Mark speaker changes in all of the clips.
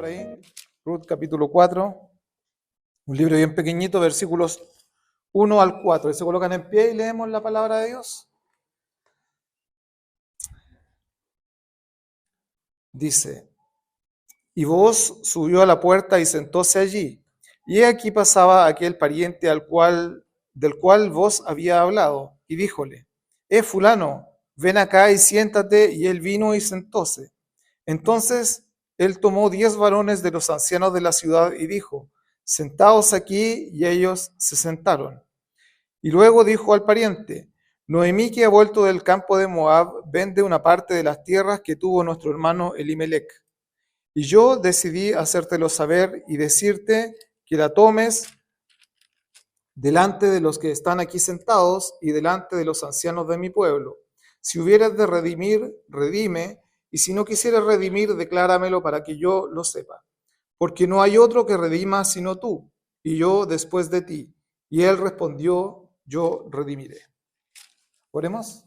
Speaker 1: por ahí. Ruth capítulo 4, un libro bien pequeñito, versículos 1 al 4. Se colocan en pie y leemos la palabra de Dios. Dice: Y Booz subió a la puerta y sentóse allí. Y he aquí pasaba aquel pariente del cual Booz había hablado, y díjole: fulano, ven acá y siéntate. Y él vino y sentóse. Entonces él tomó 10 varones de los ancianos de la ciudad y dijo: sentaos aquí. Y ellos se sentaron. Y luego dijo al pariente: Noemí, que ha vuelto del campo de Moab, vende una parte de las tierras que tuvo nuestro hermano Elimelec. Y yo decidí hacértelo saber y decirte que la tomes delante de los que están aquí sentados y delante de los ancianos de mi pueblo. Si hubieras de redimir, redime, y si no quisieras redimir, decláramelo para que yo lo sepa. Porque no hay otro que redima sino tú, y yo después de ti. Y él respondió: yo redimiré. Oremos.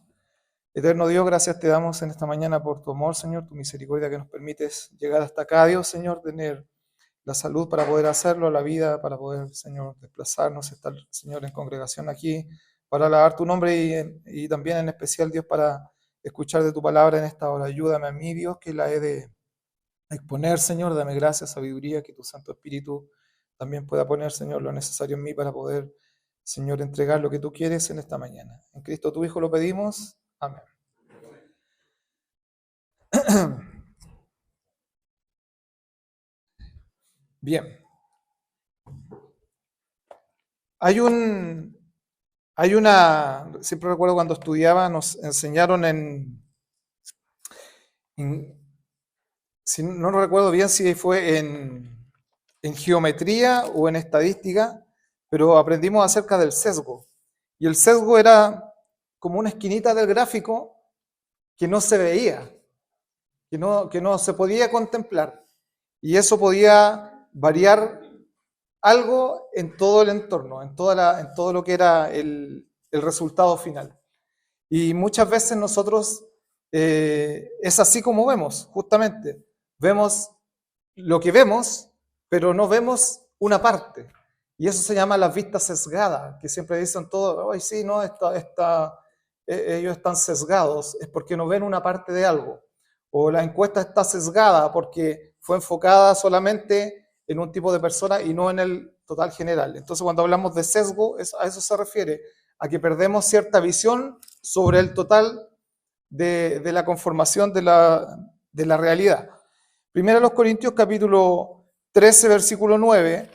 Speaker 1: Eterno Dios, gracias te damos en esta mañana por tu amor, Señor, tu misericordia que nos permites llegar hasta acá, Dios, Señor, tener la salud para poder hacerlo, la vida para poder, Señor, desplazarnos, estar, Señor, en congregación aquí, para alabar tu nombre y también en especial, Dios, para escuchar de tu palabra en esta hora. Ayúdame a mí, Dios, que la he de exponer, Señor, dame gracia, sabiduría, que tu Santo Espíritu también pueda poner, Señor, lo necesario en mí para poder, Señor, entregar lo que tú quieres en esta mañana. En Cristo tu Hijo lo pedimos. Amén. Bien. Siempre recuerdo cuando estudiaba, nos enseñaron si no recuerdo bien si fue en geometría o en estadística, pero aprendimos acerca del sesgo. Y el sesgo era como una esquinita del gráfico que no se veía, que no se podía contemplar. Y eso podía variar algo en todo el entorno, en todo lo que era el resultado final. Y muchas veces nosotros es así como vemos, justamente. Vemos lo que vemos, pero no vemos una parte. Y eso se llama las vistas sesgadas, que siempre dicen todo: ay, sí, no, ellos están sesgados, es porque no ven una parte de algo. O la encuesta está sesgada porque fue enfocada solamente en un tipo de persona y no en el total general. Entonces, cuando hablamos de sesgo, a eso se refiere, a que perdemos cierta visión sobre el total de la conformación de la realidad. Primero los Corintios capítulo 13, versículo 9,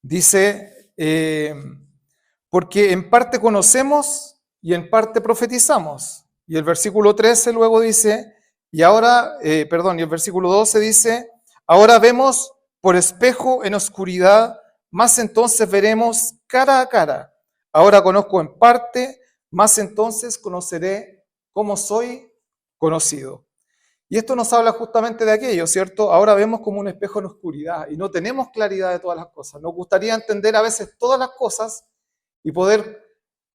Speaker 1: dice: porque en parte conocemos y en parte profetizamos. Y el versículo 13 luego dice, y el versículo 12 dice: ahora vemos por espejo en oscuridad, más entonces veremos cara a cara. Ahora conozco en parte, más entonces conoceré como soy conocido. Y esto nos habla justamente de aquello, ¿cierto? Ahora vemos como un espejo en oscuridad y no tenemos claridad de todas las cosas. Nos gustaría entender a veces todas las cosas y poder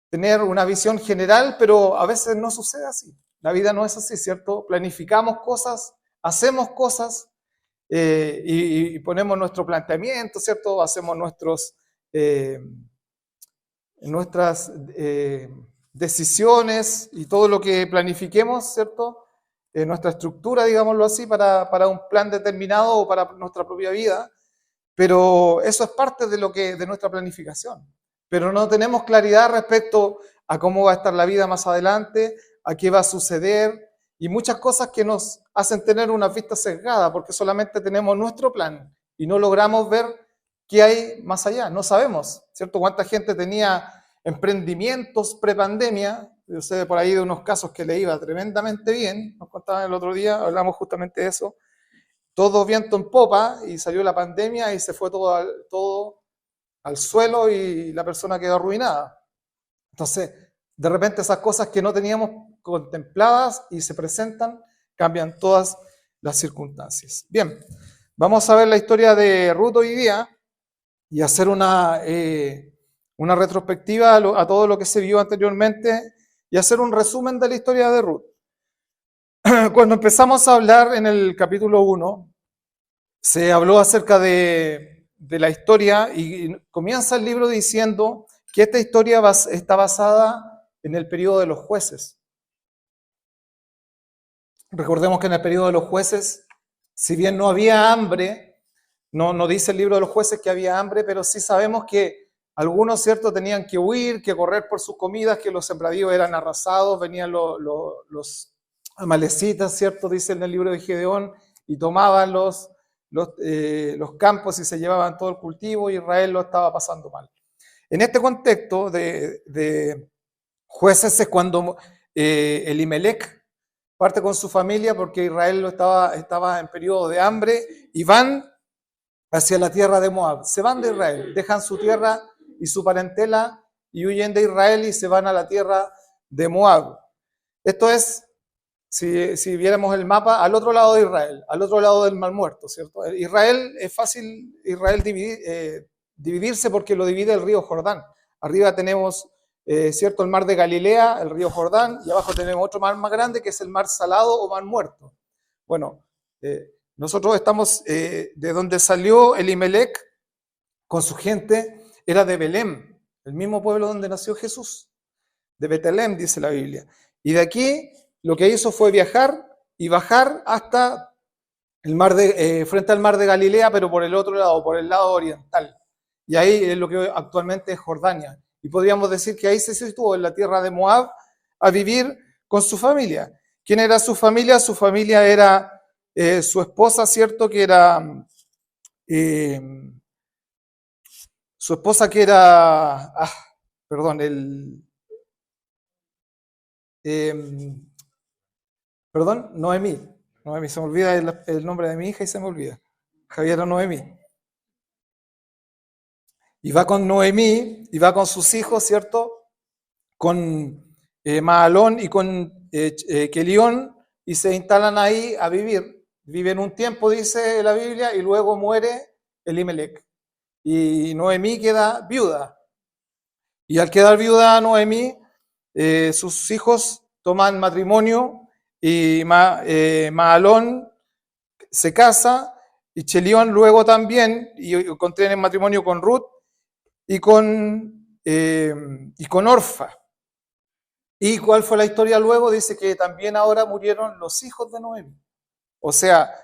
Speaker 1: tener una visión general, pero a veces no sucede así. La vida no es así, ¿cierto? Planificamos cosas, hacemos cosas y ponemos nuestro planteamiento, ¿cierto? Hacemos nuestras decisiones y todo lo que planifiquemos, ¿cierto? Nuestra estructura, digámoslo así, para un plan determinado o para nuestra propia vida, pero eso es parte de nuestra planificación. Pero no tenemos claridad respecto a cómo va a estar la vida más adelante, a qué va a suceder, y muchas cosas que nos hacen tener una vista sesgada, porque solamente tenemos nuestro plan y no logramos ver qué hay más allá. No sabemos, ¿cierto? Cuánta gente tenía emprendimientos prepandemia. Yo sé por ahí de unos casos que le iba tremendamente bien. Nos contaban el otro día, hablamos justamente de eso. Todo viento en popa y salió la pandemia y se fue todo al suelo y la persona quedó arruinada. Entonces, de repente esas cosas que no teníamos contempladas y se presentan, cambian todas las circunstancias. Bien, vamos a ver la historia de Ruth hoy día y hacer una retrospectiva a todo lo que se vio anteriormente y hacer un resumen de la historia de Ruth. Cuando empezamos a hablar en el capítulo 1, se habló acerca de la historia y comienza el libro diciendo que esta historia está basada en el periodo de los jueces. Recordemos que en el periodo de los jueces, si bien no había hambre, no dice el libro de los jueces que había hambre, pero sí sabemos que algunos, ¿cierto?, tenían que huir, que correr por sus comidas, que los sembradíos eran arrasados, venían los amalecitas, ¿cierto?, dice en el libro de Gedeón, y tomaban los campos y se llevaban todo el cultivo, y Israel lo estaba pasando mal. En este contexto de jueces es cuando Elimelech parte con su familia, porque Israel estaba en periodo de hambre, y van hacia la tierra de Moab. Se van de Israel, dejan su tierra y su parentela y huyen de Israel y se van a la tierra de Moab. Esto es, si viéramos el mapa, al otro lado de Israel, al otro lado del Mar Muerto, ¿cierto? Israel, es fácil dividirse porque lo divide el río Jordán. Arriba tenemos, ¿cierto?, el mar de Galilea, el río Jordán, y abajo tenemos otro mar más grande que es el mar Salado o Mar Muerto. Bueno, nosotros estamos de donde salió Elimelech con su gente, era de Belén, el mismo pueblo donde nació Jesús, de Betlem, dice la Biblia. Y de aquí lo que hizo fue viajar y bajar hasta frente al mar de Galilea, pero por el otro lado, por el lado oriental. Y ahí es lo que actualmente es Jordania. Y podríamos decir que ahí se situó en la tierra de Moab a vivir con su familia. ¿Quién era su familia? Su familia era su esposa, ¿cierto? Que era su esposa que era, Noemí. Noemí, se me olvida el nombre de mi hija y se me olvida. Javiera Noemí. Y va con Noemí, y va con sus hijos, ¿cierto? Con Mahalón y con Kelión, y se instalan ahí a vivir. Viven un tiempo, dice la Biblia, y luego muere Elimelech. Y Noemí queda viuda. Y al quedar viuda Noemí, sus hijos toman matrimonio y Mahalón se casa y Chelión luego también y contraen matrimonio con Ruth y con Orfa. ¿Y cuál fue la historia luego? Dice que también ahora murieron los hijos de Noemí. O sea,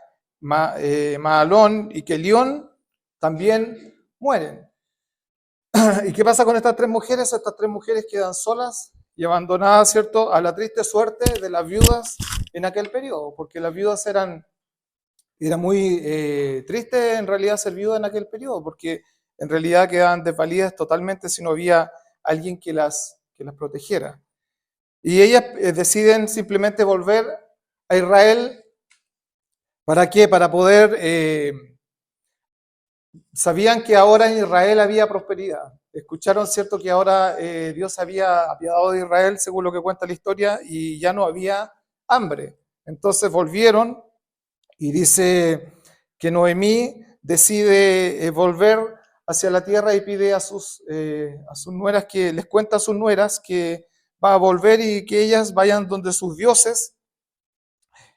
Speaker 1: Mahalón y Kelión también mueren. ¿Y qué pasa con estas tres mujeres? Estas tres mujeres quedan solas y abandonadas, ¿cierto?, a la triste suerte de las viudas en aquel periodo, porque las viudas era muy triste en realidad ser viuda en aquel periodo, porque en realidad quedaban desvalidas totalmente si no había alguien que las protegiera. Y ellas deciden simplemente volver a Israel. ¿Para qué? Para poder... sabían que ahora en Israel había prosperidad. Escucharon, ¿cierto?, que ahora Dios había apiadado de Israel, según lo que cuenta la historia, y ya no había hambre. Entonces volvieron y dice que Noemí decide volver hacia la tierra y pide a sus nueras, que les cuenta a sus nueras que va a volver y que ellas vayan donde sus dioses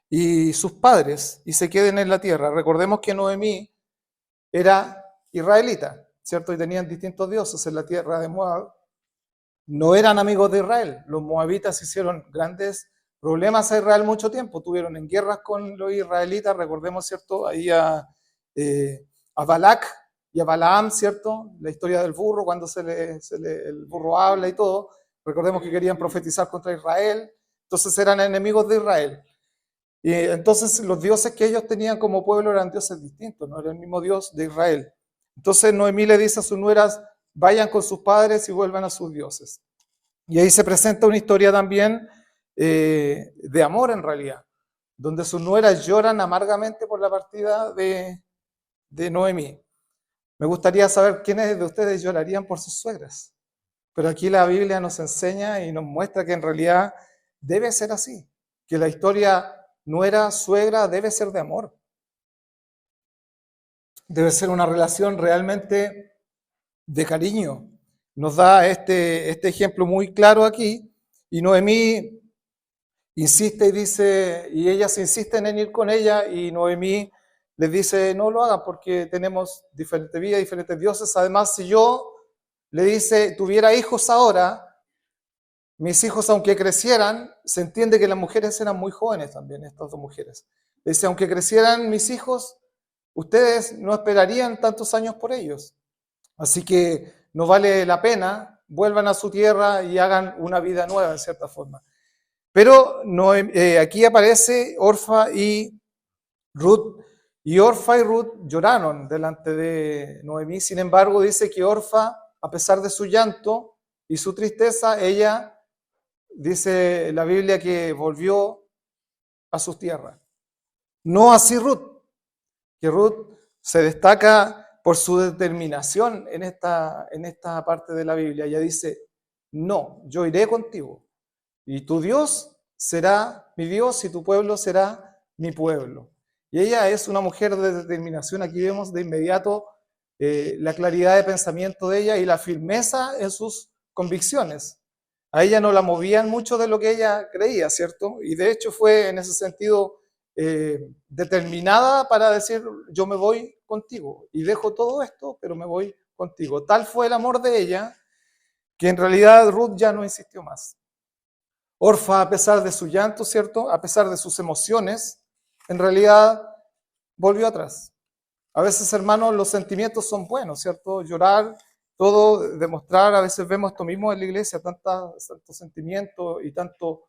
Speaker 1: y sus padres y se queden en la tierra. Recordemos que Noemí era israelita, ¿cierto? Y tenían distintos dioses en la tierra de Moab. No eran amigos de Israel. Los moabitas hicieron grandes problemas a Israel mucho tiempo. Tuvieron en guerras con los israelitas, recordemos, ¿cierto? Ahí a Balac y a Balaam, ¿cierto? La historia del burro, cuando el burro habla y todo. Recordemos que querían profetizar contra Israel. Entonces eran enemigos de Israel. Y entonces los dioses que ellos tenían como pueblo eran dioses distintos, no era el mismo Dios de Israel. Entonces Noemí le dice a sus nueras, vayan con sus padres y vuelvan a sus dioses. Y ahí se presenta una historia también de amor en realidad, donde sus nueras lloran amargamente por la partida de Noemí. Me gustaría saber quiénes de ustedes llorarían por sus suegras. Pero aquí la Biblia nos enseña y nos muestra que en realidad debe ser así, que la historia nuera, suegra, debe ser de amor. Debe ser una relación realmente de cariño. Nos da este ejemplo muy claro aquí, y Noemí insiste y dice, y ellas insisten en ir con ella, y Noemí les dice, no lo hagan porque tenemos diferentes vidas, diferentes dioses. Además, si yo, le dice, tuviera hijos ahora, mis hijos, aunque crecieran, se entiende que las mujeres eran muy jóvenes también, estas dos mujeres. Dice, aunque crecieran mis hijos, ustedes no esperarían tantos años por ellos. Así que no vale la pena, vuelvan a su tierra y hagan una vida nueva, en cierta forma. Pero aquí aparece Orfa y Ruth, y Orfa y Ruth lloraron delante de Noemí. Sin embargo, dice que Orfa, a pesar de su llanto y su tristeza, ella, dice la Biblia, que volvió a su tierra. No así Ruth, que Ruth se destaca por su determinación en esta parte de la Biblia. Ella dice, no, yo iré contigo, y tu Dios será mi Dios y tu pueblo será mi pueblo. Y ella es una mujer de determinación. Aquí vemos de inmediato la claridad de pensamiento de ella y la firmeza en sus convicciones. A ella no la movían mucho de lo que ella creía, ¿cierto? Y de hecho fue en ese sentido determinada para decir, yo me voy contigo y dejo todo esto, pero me voy contigo. Tal fue el amor de ella que en realidad Ruth ya no insistió más. Orfa, a pesar de su llanto, ¿cierto? A pesar de sus emociones, en realidad volvió atrás. A veces, hermanos, los sentimientos son buenos, ¿cierto? Llorar, todo, demostrar, a veces vemos esto mismo en la iglesia, tanto sentimiento y tanto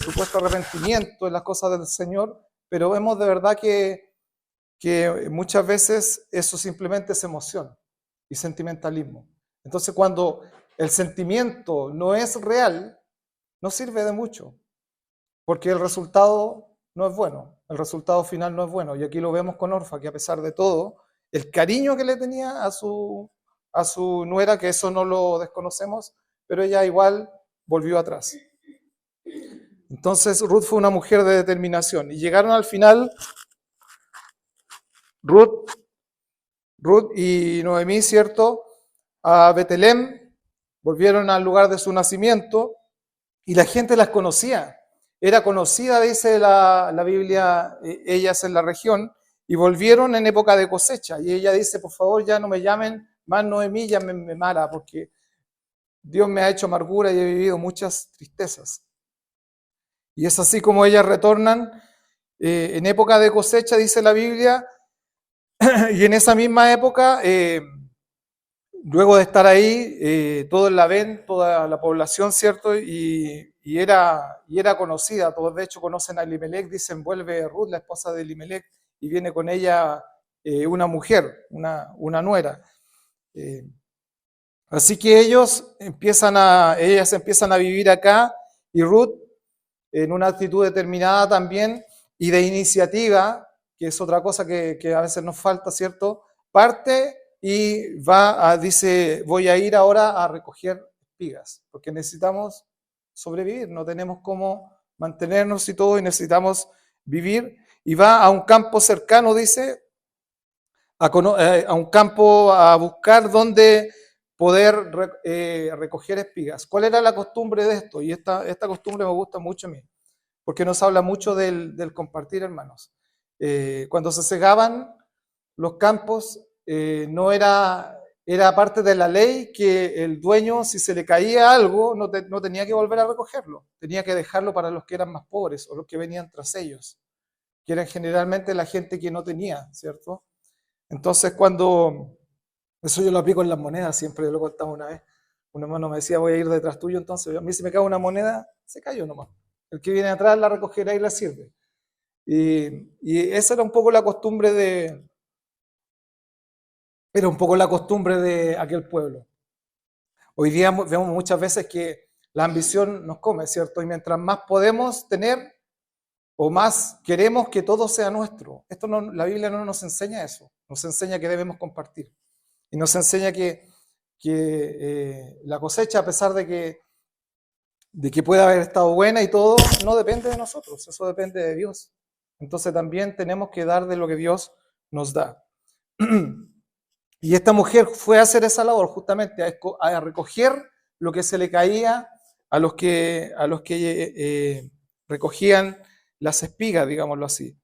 Speaker 1: supuesto arrepentimiento en las cosas del Señor, pero vemos de verdad que muchas veces eso simplemente es emoción y sentimentalismo. Entonces, cuando el sentimiento no es real, no sirve de mucho, porque el resultado no es bueno, el resultado final no es bueno. Y aquí lo vemos con Orfa, que a pesar de todo, el cariño que le tenía a su nuera, que eso no lo desconocemos, pero ella igual volvió atrás. Entonces Ruth fue una mujer de determinación. Y llegaron al final Ruth y Noemí, ¿cierto?, a Betelem, volvieron al lugar de su nacimiento y la gente las conocía. Era conocida, dice la Biblia, ellas en la región, y volvieron en época de cosecha. Y ella dice, por favor, ya no me llamen más Noemí, llámenme Mara, porque Dios me ha hecho amargura y he vivido muchas tristezas. Y es así como ellas retornan en época de cosecha, dice la Biblia, y en esa misma época, luego de estar ahí, todos la ven, toda la población, ¿cierto? Y era conocida, todos de hecho conocen a Elimelech, dicen, vuelve Ruth, la esposa de Elimelech, y viene con ella una mujer, una nuera. Así que ellas empiezan a vivir acá, y Ruth, en una actitud determinada también, y de iniciativa, que es otra cosa que a veces nos falta, ¿cierto? Parte y dice, voy a ir ahora a recoger espigas, porque necesitamos sobrevivir, no tenemos cómo mantenernos y todo, y necesitamos vivir, y va a un campo cercano, dice, a un campo a buscar donde poder recoger espigas. ¿Cuál era la costumbre de esto? Y esta costumbre me gusta mucho a mí, porque nos habla mucho del compartir, hermanos. Cuando se segaban los campos, no era parte de la ley que el dueño, si se le caía algo, no tenía que volver a recogerlo, tenía que dejarlo para los que eran más pobres o los que venían tras ellos, que eran generalmente la gente que no tenía, ¿cierto? Entonces, eso yo lo aplico en las monedas, siempre lo contaba una vez, un hermano me decía, voy a ir detrás tuyo, entonces a mí si me cae una moneda, se cayó nomás. El que viene atrás la recogerá y la sirve. Y esa era un poco la costumbre de aquel pueblo. Hoy día vemos muchas veces que la ambición nos come, ¿cierto? Y mientras más podemos tener o más queremos que todo sea nuestro. La Biblia no nos enseña eso, nos enseña que debemos compartir. Y nos enseña que la cosecha, a pesar de que pueda haber estado buena y todo, no depende de nosotros, eso depende de Dios. Entonces también tenemos que dar de lo que Dios nos da. Y esta mujer fue a hacer esa labor, justamente a recoger lo que se le caía a los que recogían las espigas, digámoslo así.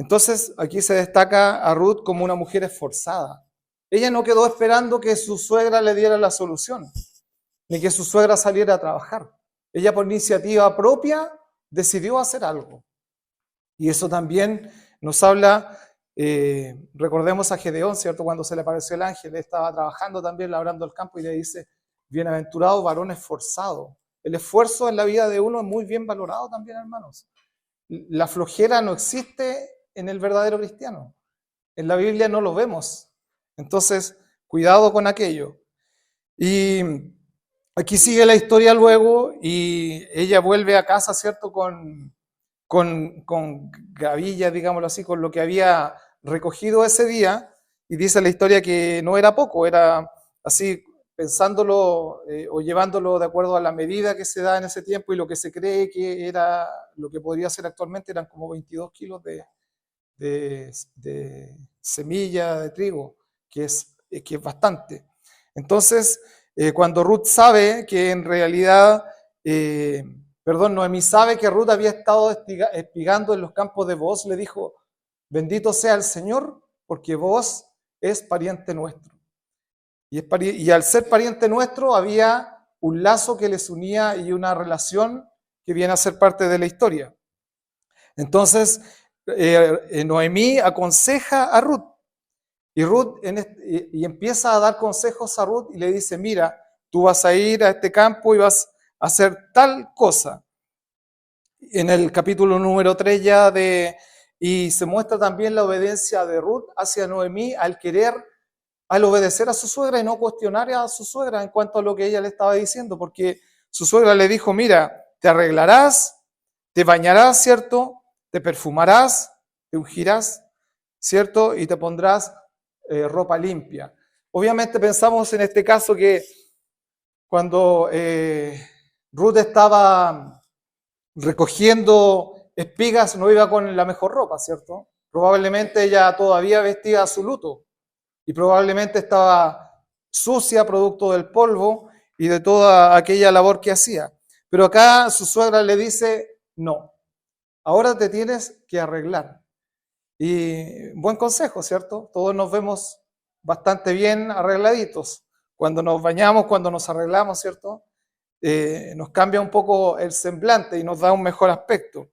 Speaker 1: Entonces, aquí se destaca a Ruth como una mujer esforzada. Ella no quedó esperando que su suegra le diera la solución, ni que su suegra saliera a trabajar. Ella, por iniciativa propia, decidió hacer algo. Y eso también nos habla, recordemos a Gedeón, ¿cierto? Cuando se le apareció el ángel, él estaba trabajando también, labrando el campo, y le dice, bienaventurado varón esforzado. El esfuerzo en la vida de uno es muy bien valorado también, hermanos. La flojera no existe en el verdadero cristiano. En la Biblia no lo vemos. Entonces, cuidado con aquello. Y aquí sigue la historia luego y ella vuelve a casa, ¿cierto? Con gavillas, digámoslo así, con lo que había recogido ese día. Y dice la historia que no era poco, era así, pensándolo o llevándolo de acuerdo a la medida que se da en ese tiempo y lo que se cree que era, lo que podría ser actualmente, eran como 22 kilos de semilla de trigo, que es bastante. Entonces, cuando Ruth sabe que en realidad, Noemí sabe que Ruth había estado espigando en los campos de Booz, le dijo, bendito sea el Señor, porque Booz es pariente nuestro. Y al ser pariente nuestro había un lazo que les unía y una relación que viene a ser parte de la historia. Entonces, Noemí aconseja a Ruth y empieza a dar consejos a Ruth y le dice, mira, tú vas a ir a este campo y vas a hacer tal cosa. En el capítulo número 3 y se muestra también la obediencia de Ruth hacia Noemí al obedecer a su suegra y no cuestionar a su suegra en cuanto a lo que ella le estaba diciendo, porque su suegra le dijo, mira, te arreglarás, te bañarás, ¿cierto? Te perfumarás, te ungirás, ¿cierto? Y te pondrás ropa limpia. Obviamente pensamos en este caso que cuando Ruth estaba recogiendo espigas no iba con la mejor ropa, ¿cierto? Probablemente ella todavía vestía su luto y probablemente estaba sucia producto del polvo y de toda aquella labor que hacía. Pero acá su suegra le dice, no, ahora te tienes que arreglar. Y buen consejo, ¿cierto? Todos nos vemos bastante bien arregladitos. Cuando nos bañamos, cuando nos arreglamos, ¿cierto? Nos cambia un poco el semblante y nos da un mejor aspecto.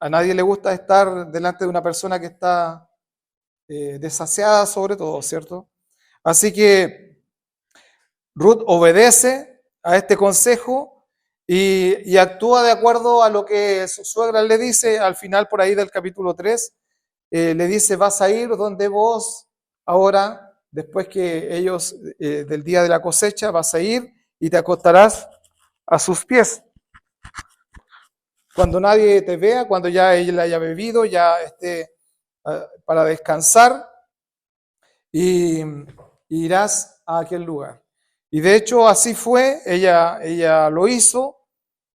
Speaker 1: A nadie le gusta estar delante de una persona que está desaseada sobre todo, ¿cierto? Así que Ruth obedece a este consejo y actúa de acuerdo a lo que su suegra le dice al final por ahí del capítulo 3. Le dice, vas a ir donde vos ahora, después que ellos del día de la cosecha, vas a ir y te acostarás a sus pies. Cuando nadie te vea, cuando ya él haya bebido, ya esté para descansar y irás a aquel lugar. Y de hecho así fue, ella lo hizo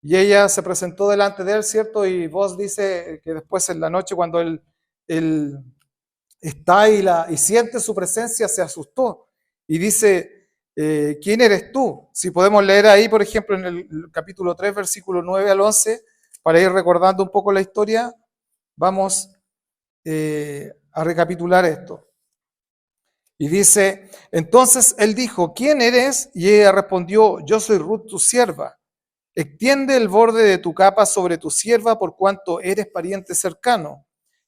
Speaker 1: y ella se presentó delante de él, ¿cierto? Y vos dice que después en la noche cuando él está y siente su presencia, se asustó y dice, ¿quién eres tú? Si podemos leer ahí, por ejemplo, en el capítulo 3, versículo 9 al 11, para ir recordando un poco la historia, vamos a recapitular esto. Y dice, entonces él dijo, ¿quién eres? Y ella respondió, yo soy Ruth, tu sierva. Extiende el borde de tu capa sobre tu sierva por cuanto eres pariente cercano.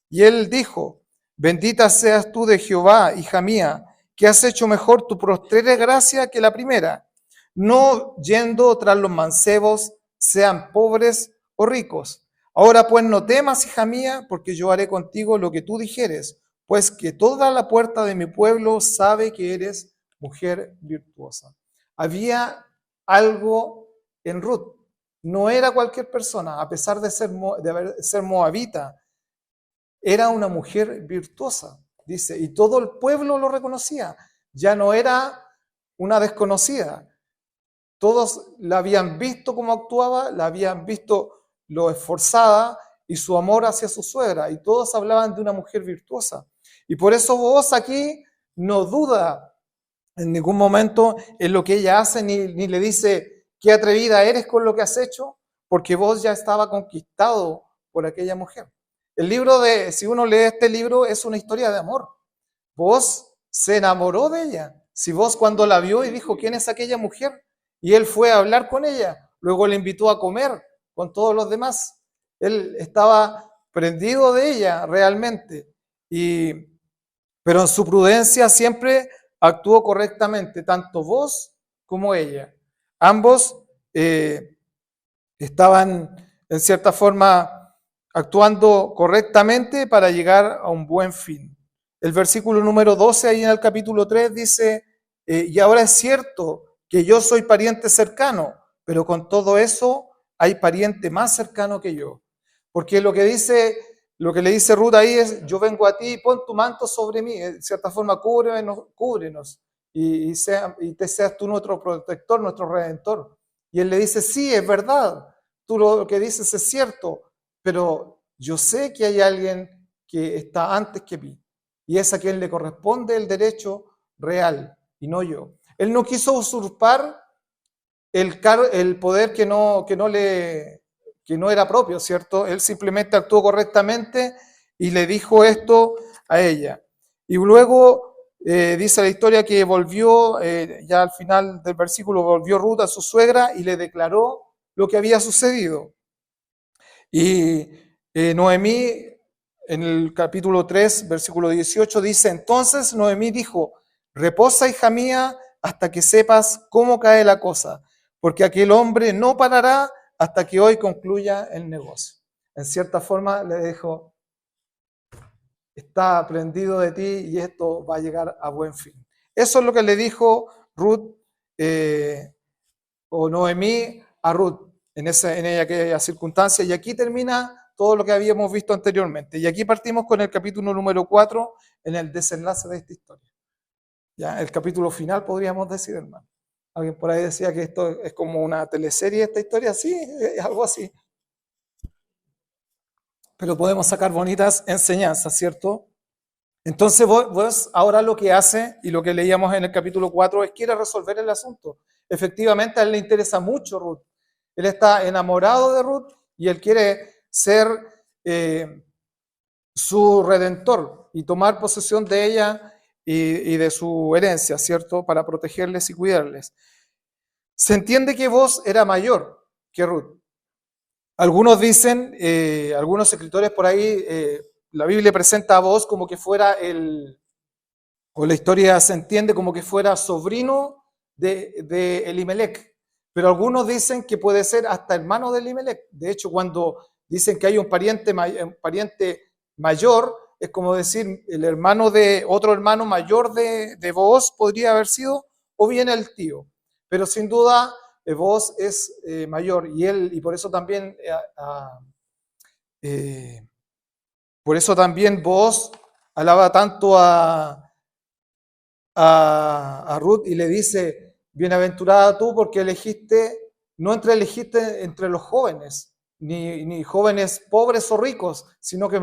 Speaker 1: Y él dijo, bendita seas tú de Jehová, hija mía, que has hecho mejor tu postrera gracia que la primera, no yendo tras los mancebos, sean pobres o ricos. Ahora pues no temas, hija mía, porque yo haré contigo lo que tú dijeres, pues que toda la puerta de mi pueblo sabe que eres mujer virtuosa. Había algo en Ruth. No era cualquier persona, a pesar de ser moabita, era una mujer virtuosa, dice, y todo el pueblo lo reconocía. Ya no era una desconocida. Todos la habían visto cómo actuaba, la habían visto lo esforzada y su amor hacia su suegra, y todos hablaban de una mujer virtuosa. Y por eso vos aquí no duda en ningún momento en lo que ella hace, ni le dice, qué atrevida eres con lo que has hecho, porque vos ya estaba conquistado por aquella mujer. si uno lee este libro, es una historia de amor. Vos se enamoró de ella. Si vos cuando la vio y dijo, ¿quién es aquella mujer? Y él fue a hablar con ella, luego le invitó a comer con todos los demás. Él estaba prendido de ella realmente, pero en su prudencia siempre actuó correctamente, tanto vos como ella. Ambos estaban en cierta forma actuando correctamente para llegar a un buen fin. El versículo número 12 ahí en el capítulo 3 dice, y ahora es cierto que yo soy pariente cercano, pero con todo eso hay pariente más cercano que yo. Porque lo que le dice Ruth ahí es, yo vengo a ti, pon tu manto sobre mí, de cierta forma cúbrenos y te seas tú nuestro protector, nuestro redentor. Y él le dice, sí, es verdad, tú lo que dices es cierto, pero yo sé que hay alguien que está antes que mí, y es a quien le corresponde el derecho real, y no yo. Él no quiso usurpar el poder que no era propio, ¿cierto? Él simplemente actuó correctamente y le dijo esto a ella. Y luego dice la historia que volvió, ya al final del versículo, volvió Ruth a su suegra y le declaró lo que había sucedido. Y Noemí, en el capítulo 3, versículo 18, dice, entonces Noemí dijo, reposa, hija mía, hasta que sepas cómo cae la cosa, porque aquel hombre no parará hasta que hoy concluya el negocio. En cierta forma le dijo, está aprendido de ti y esto va a llegar a buen fin. Eso es lo que le dijo Ruth o Noemí a Ruth en aquella circunstancia. Y aquí termina todo lo que habíamos visto anteriormente. Y aquí partimos con el capítulo número 4 en el desenlace de esta historia. ¿Ya? El capítulo final, podríamos decir, hermano. Alguien por ahí decía que esto es como una teleserie, esta historia. Sí, es algo así. Pero podemos sacar bonitas enseñanzas, ¿cierto? Entonces vos ahora lo que hace, y lo que leíamos en el capítulo 4, es quiere resolver el asunto. Efectivamente, a él le interesa mucho Ruth. Él está enamorado de Ruth y él quiere ser su redentor y tomar posesión de ella y de su herencia, ¿cierto? Para protegerles y cuidarles. Se entiende que Boaz era mayor que Ruth. Algunos dicen, algunos escritores por ahí, la Biblia presenta a Boaz como que fuera o la historia se entiende como que fuera sobrino de Elimelech, pero algunos dicen que puede ser hasta hermano de Elimelech. De hecho, cuando dicen que hay un pariente mayor, es como decir el hermano de otro hermano mayor de Boaz podría haber sido, o bien el tío. Pero sin duda, Boaz es mayor y por eso también Boaz alaba tanto a Ruth y le dice, bienaventurada tú porque no elegiste entre los jóvenes, ni jóvenes pobres o ricos, sino que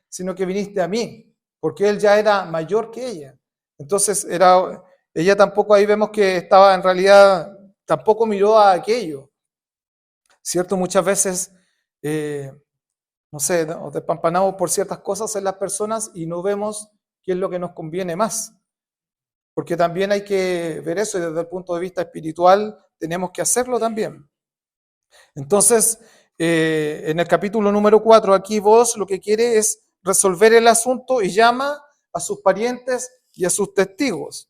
Speaker 1: sino que viniste a mí, porque él ya era mayor que ella. Entonces ella tampoco, ahí vemos que estaba en realidad, tampoco miró a aquello, ¿cierto? Muchas veces, no sé, nos despampanamos por ciertas cosas en las personas y no vemos qué es lo que nos conviene más. Porque también hay que ver eso y desde el punto de vista espiritual tenemos que hacerlo también. Entonces, en el capítulo número 4, aquí Boaz lo que quiere es resolver el asunto y llama a sus parientes y a sus testigos.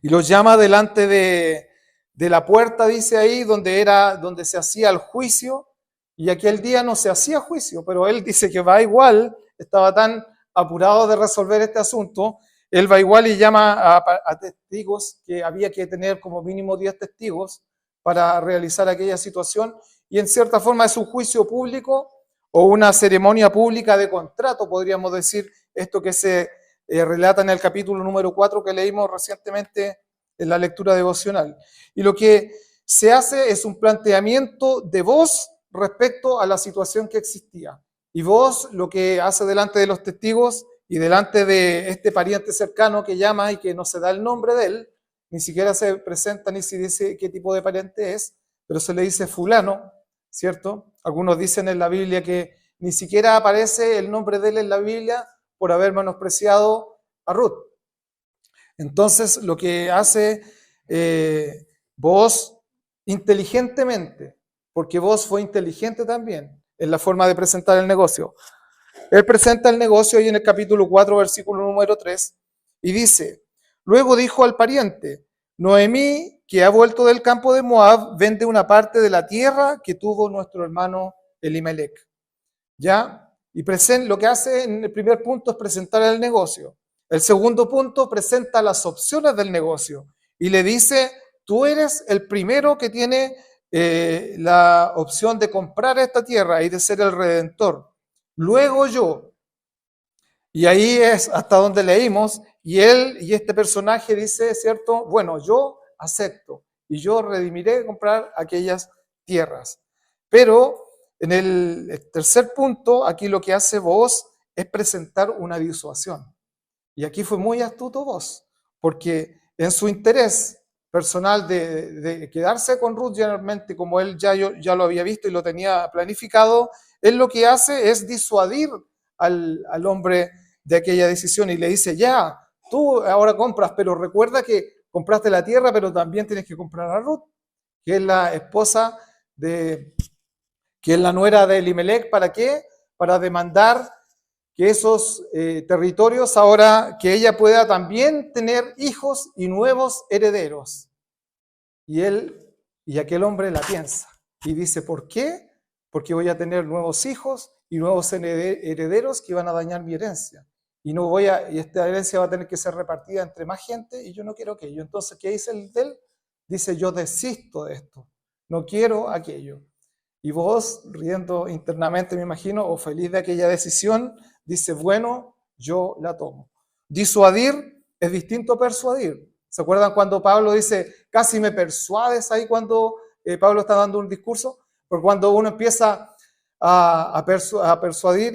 Speaker 1: Y los llama delante de la puerta, dice ahí, donde se hacía el juicio. Y aquel día no se hacía juicio, pero él dice que va igual, estaba tan apurado de resolver este asunto. Él va igual y llama a testigos, que había que tener como mínimo 10 testigos para realizar aquella situación, y en cierta forma es un juicio público o una ceremonia pública de contrato, podríamos decir, esto que se relata en el capítulo número 4 que leímos recientemente en la lectura devocional. Y lo que se hace es un planteamiento de voz respecto a la situación que existía. Y Boaz lo que hace delante de los testigos y delante de este pariente cercano que llama y que no se da el nombre de él, ni siquiera se presenta ni se dice qué tipo de pariente es, pero se le dice fulano, ¿cierto? Algunos dicen en la Biblia que ni siquiera aparece el nombre de él en la Biblia por haber menospreciado a Ruth. Entonces, lo que hace Booz inteligentemente, porque Booz fue inteligente también en la forma de presentar el negocio. Él presenta el negocio ahí en el capítulo 4, versículo número 3, y dice, luego dijo al pariente, Noemí, que ha vuelto del campo de Moab, vende una parte de la tierra que tuvo nuestro hermano Elimelec. ¿Ya? Y lo que hace en el primer punto es presentar el negocio. El segundo punto presenta las opciones del negocio y le dice, tú eres el primero que tiene la opción de comprar esta tierra y de ser el redentor. Luego yo. Y ahí es hasta donde leímos, y él y este personaje dice, ¿cierto? Bueno, yo acepto y yo redimiré comprar aquellas tierras. Pero en el tercer punto, aquí lo que hace Booz es presentar una disuasión. Y aquí fue muy astuto Booz, porque en su interés personal de quedarse con Ruth generalmente, como él ya lo había visto y lo tenía planificado, él lo que hace es disuadir al hombre de aquella decisión y le dice, ya, tú ahora compras, pero recuerda que compraste la tierra, pero también tienes que comprar a Ruth, que es la esposa que es la nuera de Elimelec. ¿Para qué? Para demandar que esos territorios ahora, que ella pueda también tener hijos y nuevos herederos. Y aquel hombre la piensa y dice, ¿por qué? Porque voy a tener nuevos hijos y nuevos herederos que van a dañar mi herencia. Y esta herencia va a tener que ser repartida entre más gente y yo no quiero aquello. Entonces, ¿qué dice él? Dice, yo desisto de esto, no quiero aquello. Y vos, riendo internamente, me imagino, o feliz de aquella decisión, dice, bueno, yo la tomo. Disuadir es distinto a persuadir. ¿Se acuerdan cuando Pablo dice, casi me persuades ahí cuando Pablo está dando un discurso? Porque cuando uno empieza a persuadir,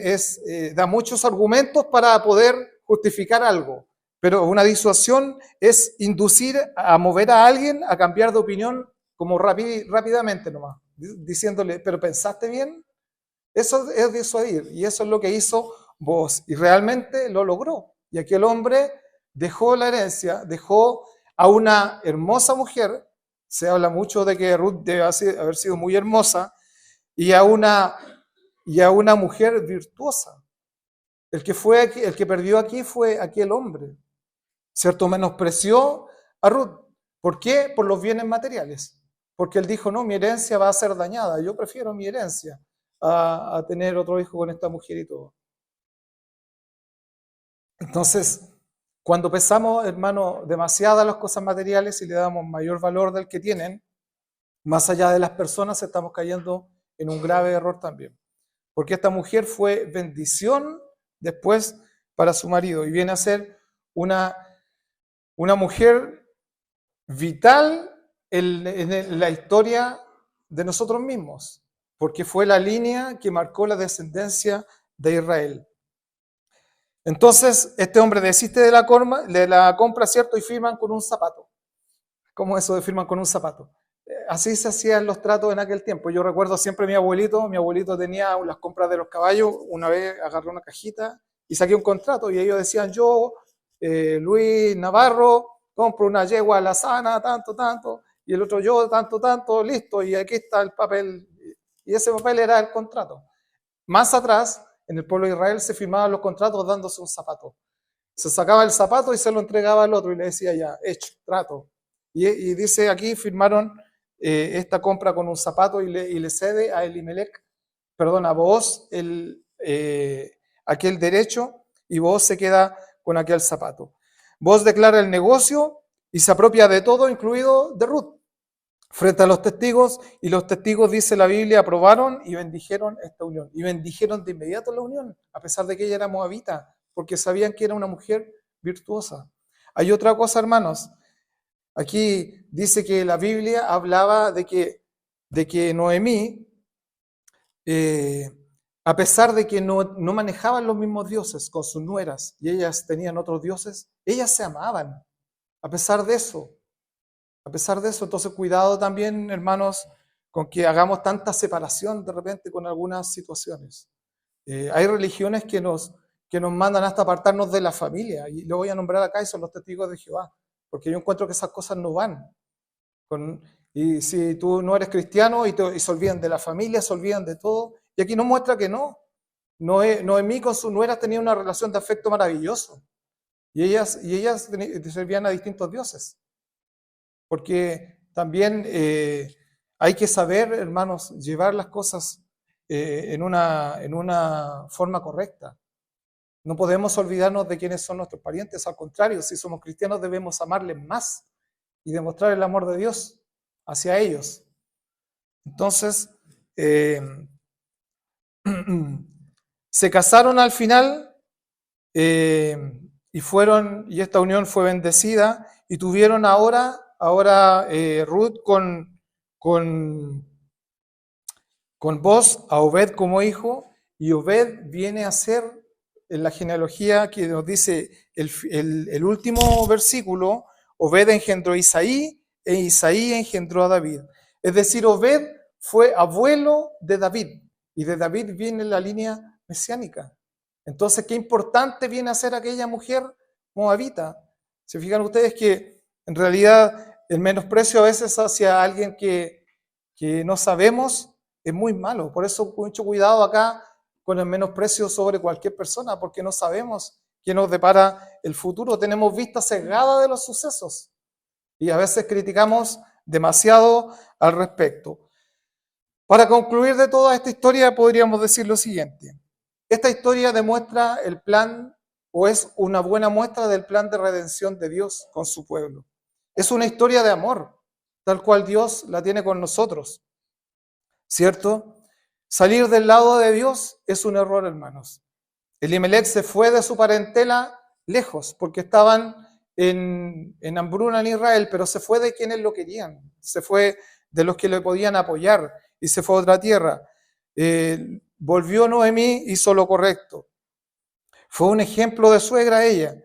Speaker 1: da muchos argumentos para poder justificar algo. Pero una disuasión es inducir a mover a alguien a cambiar de opinión como rápidamente nomás, diciéndole, pero ¿pensaste bien? Eso es disuadir, y eso es lo que hizo Booz, y realmente lo logró. Y aquel hombre dejó la herencia, dejó a una hermosa mujer, se habla mucho de que Ruth debe haber sido muy hermosa, y a una mujer virtuosa. El que perdió aquí fue aquel hombre, ¿cierto? Menospreció a Ruth. ¿Por qué? Por los bienes materiales. Porque él dijo, no, mi herencia va a ser dañada, yo prefiero mi herencia a tener otro hijo con esta mujer y todo. Entonces, cuando pesamos, hermano, demasiadas las cosas materiales y le damos mayor valor del que tienen, más allá de las personas, estamos cayendo en un grave error también. Porque esta mujer fue bendición después para su marido y viene a ser una mujer vital en la historia de nosotros mismos, porque fue la línea que marcó la descendencia de Israel. Entonces, este hombre desiste de la compra, ¿cierto? Y firman con un zapato. ¿Cómo eso de firman con un zapato? Así se hacían los tratos en aquel tiempo. Yo recuerdo siempre a mi abuelito tenía las compras de los caballos, una vez agarré una cajita y saqué un contrato y ellos decían, yo, Luis Navarro, compro una yegua a la sana, tanto, y el otro yo, tanto, listo, y aquí está el papel. Y ese papel era el contrato. Más atrás, en el pueblo de Israel se firmaban los contratos dándose un zapato. Se sacaba el zapato y se lo entregaba al otro y le decía ya, hecho, trato. Y dice aquí, firmaron esta compra con un zapato y le cede a Elimelec, a Booz aquel derecho y Booz se queda con aquel zapato. Booz declara el negocio y se apropia de todo, incluido de Ruth, frente a los testigos, y los testigos, dice la Biblia, aprobaron y bendijeron esta unión. Y bendijeron de inmediato la unión, a pesar de que ella era moabita, porque sabían que era una mujer virtuosa. Hay otra cosa, hermanos. Aquí dice que la Biblia hablaba de que Noemí, a pesar de que no manejaban los mismos dioses con sus nueras y ellas tenían otros dioses, ellas se amaban, a pesar de eso. Entonces cuidado también, hermanos, con que hagamos tanta separación de repente con algunas situaciones. Hay religiones que nos mandan hasta apartarnos de la familia, y lo voy a nombrar acá, y son los testigos de Jehová, porque yo encuentro que esas cosas no van. Y si tú no eres cristiano y se olvidan de la familia, se olvidan de todo, y aquí nos muestra que no. Noemí con su nuera tenía una relación de afecto maravilloso, y ellas servían a distintos dioses, porque también hay que saber, hermanos, llevar las cosas en una forma correcta. No podemos olvidarnos de quiénes son nuestros parientes, al contrario, si somos cristianos debemos amarles más y demostrar el amor de Dios hacia ellos. Entonces, se casaron al final y esta unión fue bendecida, y tuvieron ahora Ruth con Boz a Obed como hijo, y Obed viene a ser, en la genealogía que nos dice el último versículo, Obed engendró a Isaí, e Isaí engendró a David. Es decir, Obed fue abuelo de David, y de David viene la línea mesiánica. Entonces, qué importante viene a ser aquella mujer moabita. Se fijan ustedes que en realidad el menosprecio a veces hacia alguien que no sabemos es muy malo. Por eso mucho cuidado acá con el menosprecio sobre cualquier persona, porque no sabemos qué nos depara el futuro. Tenemos vista sesgada de los sucesos y a veces criticamos demasiado al respecto. Para concluir de toda esta historia podríamos decir lo siguiente. Esta historia demuestra el plan, o es una buena muestra del plan de redención de Dios con su pueblo. Es una historia de amor, tal cual Dios la tiene con nosotros, ¿cierto? Salir del lado de Dios es un error, hermanos. Elimelech se fue de su parentela lejos, porque estaban en hambruna en Israel, pero se fue de quienes lo querían, se fue de los que le podían apoyar, y se fue a otra tierra. Volvió Noemí, hizo lo correcto. Fue un ejemplo de suegra ella.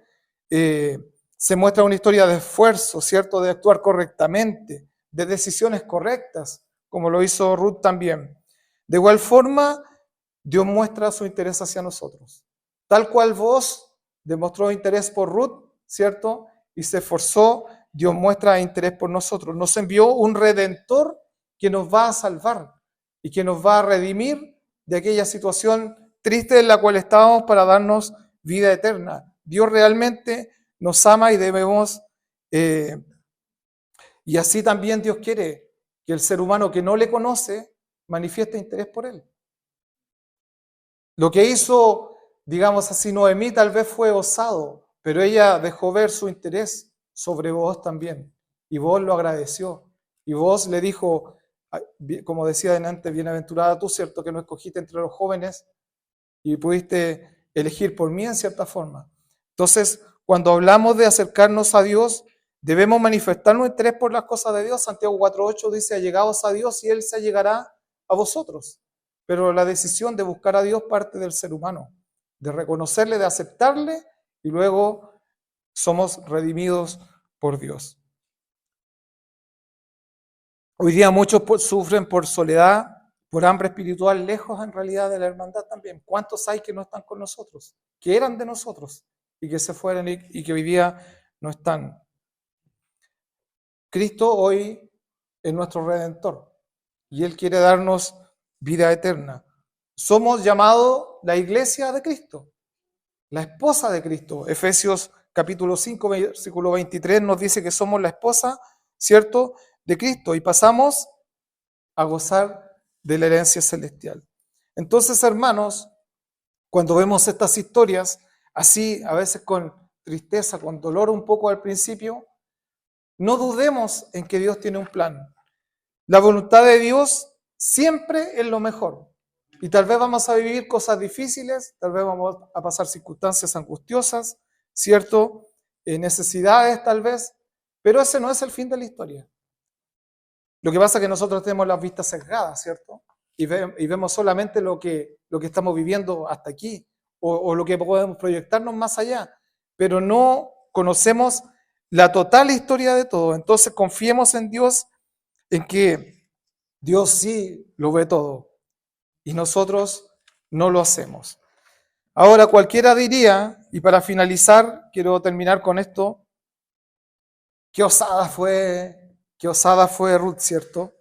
Speaker 1: Se muestra una historia de esfuerzo, ¿cierto? De actuar correctamente, de decisiones correctas, como lo hizo Ruth también. De igual forma, Dios muestra su interés hacia nosotros. Tal cual vos demostró interés por Ruth, ¿cierto? Y se esforzó, Dios muestra interés por nosotros. Nos envió un redentor que nos va a salvar y que nos va a redimir de aquella situación triste en la cual estábamos, para darnos vida eterna. Dios realmente nos ama y debemos, y así también Dios quiere que el ser humano que no le conoce manifieste interés por él. Lo que hizo, digamos así, Noemí tal vez fue osado, pero ella dejó ver su interés sobre vos también, y vos lo agradeció, y vos le dijo, como decía delante, bienaventurada tú, ¿cierto? Que no escogiste entre los jóvenes y pudiste elegir por mí en cierta forma. Entonces, cuando hablamos de acercarnos a Dios, debemos manifestar nuestro interés por las cosas de Dios. Santiago 4:8 dice, allegaos a Dios y Él se allegará a vosotros. Pero la decisión de buscar a Dios parte del ser humano, de reconocerle, de aceptarle, y luego somos redimidos por Dios. Hoy día muchos sufren por soledad, por hambre espiritual, lejos en realidad de la hermandad también. ¿Cuántos hay que no están con nosotros? Que eran de nosotros y que se fueron y que hoy día no están. Cristo hoy es nuestro Redentor y Él quiere darnos vida eterna. Somos llamados la iglesia de Cristo, la esposa de Cristo. Efesios capítulo 5, versículo 23 nos dice que somos la esposa, ¿cierto?, de Cristo, y pasamos a gozar de la herencia celestial. Entonces, hermanos, cuando vemos estas historias, así a veces con tristeza, con dolor un poco al principio, no dudemos en que Dios tiene un plan. La voluntad de Dios siempre es lo mejor. Y tal vez vamos a vivir cosas difíciles, tal vez vamos a pasar circunstancias angustiosas, ¿cierto? Necesidades tal vez, pero ese no es el fin de la historia. Lo que pasa es que nosotros tenemos las vistas sesgadas, ¿cierto? Y vemos solamente lo que estamos viviendo hasta aquí, o lo que podemos proyectarnos más allá, pero no conocemos la total historia de todo. Entonces confiemos en Dios, en que Dios sí lo ve todo, y nosotros no lo hacemos. Ahora cualquiera diría, y para finalizar, quiero terminar con esto, qué osada fue Ruth, ¿cierto?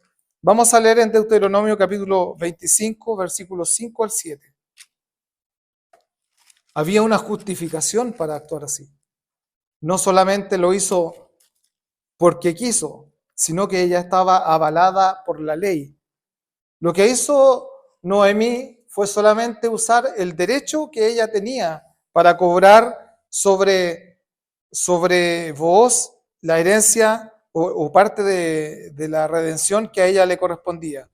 Speaker 1: Vamos a leer en Deuteronomio capítulo 25, versículos 5 al 7. Había una justificación para actuar así. No solamente lo hizo porque quiso, sino que ella estaba avalada por la ley. Lo que hizo Noemí fue solamente usar el derecho que ella tenía para cobrar sobre Booz la herencia o parte de la redención que a ella le correspondía.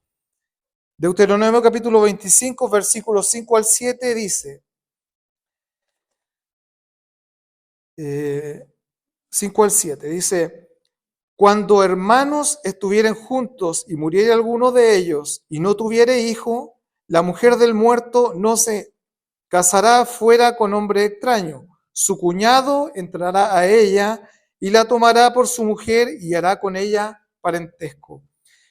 Speaker 1: Deuteronomio capítulo 25, versículos 5 al 7 dice, 5 al 7, dice, cuando hermanos estuvieren juntos y muriere alguno de ellos y no tuviere hijo, la mujer del muerto no se casará fuera con hombre extraño. Su cuñado entrará a ella y la tomará por su mujer y hará con ella parentesco.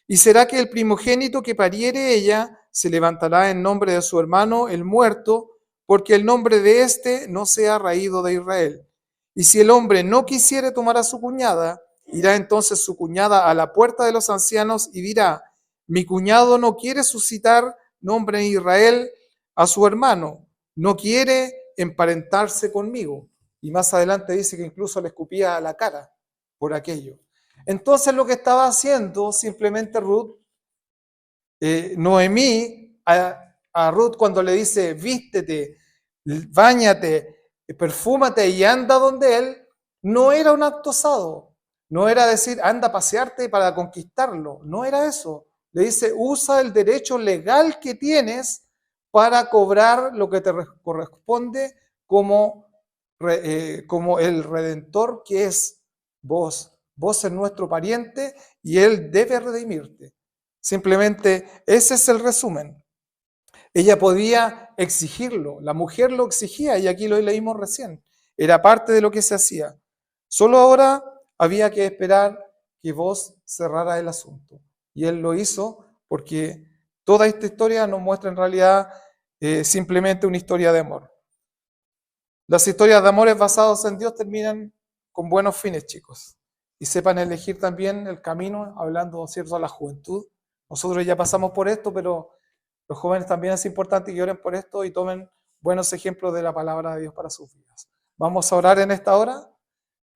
Speaker 1: Y será que el primogénito que pariere ella se levantará en nombre de su hermano el muerto, porque el nombre de éste no sea raído de Israel. Y si el hombre no quisiere tomar a su cuñada, irá entonces su cuñada a la puerta de los ancianos y dirá, mi cuñado no quiere suscitar nombre en Israel a su hermano, no quiere emparentarse conmigo. Y más adelante dice que incluso le escupía a la cara por aquello. Entonces lo que estaba haciendo simplemente Ruth, Noemí, a Ruth cuando le dice, vístete, báñate, perfúmate y anda donde él, no era un acto osado, no era decir, anda a pasearte para conquistarlo, no era eso. Le dice, usa el derecho legal que tienes para cobrar lo que te corresponde como el redentor que es vos. Vos es nuestro pariente y él debe redimirte. Simplemente ese es el resumen. Ella podía exigirlo, la mujer lo exigía y aquí lo leímos recién. Era parte de lo que se hacía. Solo ahora había que esperar que vos cerrara el asunto. Y él lo hizo porque toda esta historia nos muestra en realidad simplemente una historia de amor. Las historias de amores basados en Dios terminan con buenos fines, chicos. Y sepan elegir también el camino, hablando, ¿cierto?, a la juventud. Nosotros ya pasamos por esto, pero los jóvenes también es importante que oren por esto y tomen buenos ejemplos de la palabra de Dios para sus vidas. Vamos a orar en esta hora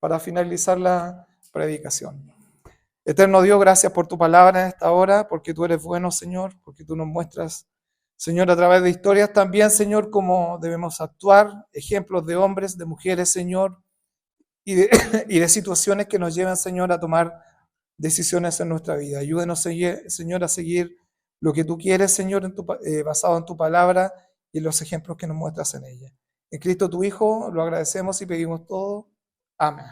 Speaker 1: para finalizar la predicación. Eterno Dios, gracias por tu palabra en esta hora, porque tú eres bueno, Señor, porque tú nos muestras, Señor, a través de historias también, Señor, cómo debemos actuar, ejemplos de hombres, de mujeres, Señor, y de situaciones que nos llevan, Señor, a tomar decisiones en nuestra vida. Ayúdenos, Señor, a seguir lo que tú quieres, Señor, basado en tu palabra y en los ejemplos que nos muestras en ella. En Cristo tu Hijo lo agradecemos y pedimos todo. Amén.